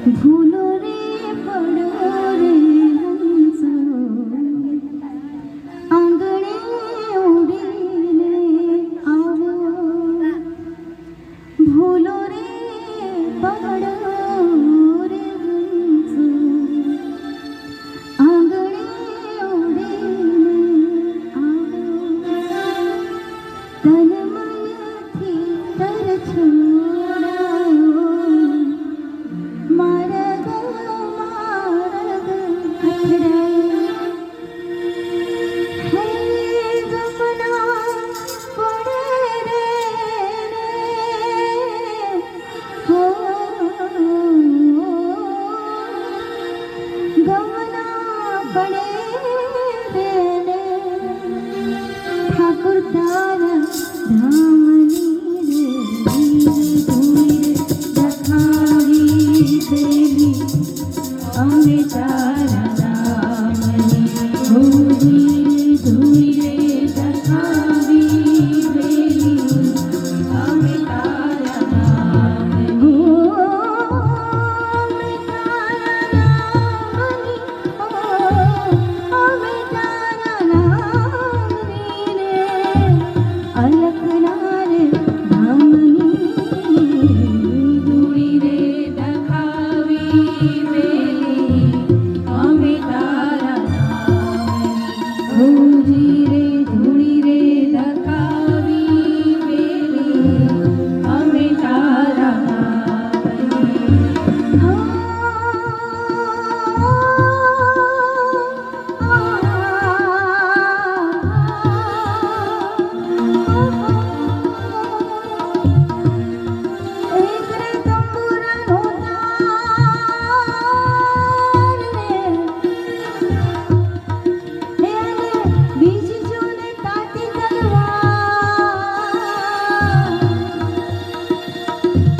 ભૂલો રે પડો રે હંસો આંગણે ઉડીને આવો ભૂલો રે પડો રે હંસો આંગણે ઉડીને આવો તન મનથી તર છોડાયો મારગ મારગ અથડાયો હે ગમના પડે રે હો ગમના પડે રે ઠાકુર તારા ધામની રે ધૂળી દખાવી દેવી અમે તારા નામની ધૂળી ધૂળી દખાવી દેવી અમે તારા નામની અમે તારા નામની અમે તારા નામની રે અલખના રે ધામની ધૂળી રે દખાવી દેવી અમે તારા નામની ધૂળી રે ધૂળી રે દખાવી દેવી અમે તારા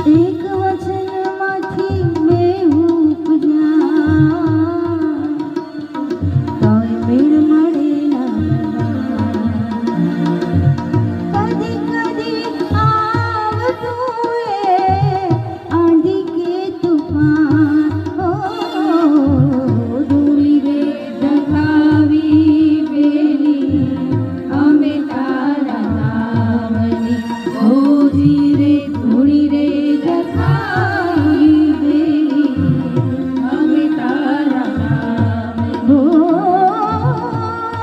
એક વચનમાંથી મેં ઉપજ્યા તોય મેળ મળે ના કદી કદી આવતું એ આંધી કે તુફાન ધૂળી રે દખાવી બેલી અમે તારા નામની ધૂળી રે ધૂળી રે દખાવી દેવી અમે તારા નામની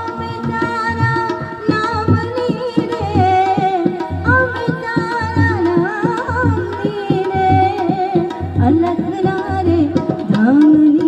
અમે તારા નામની રે અમે તારા નામની રે અલખના રે ધામની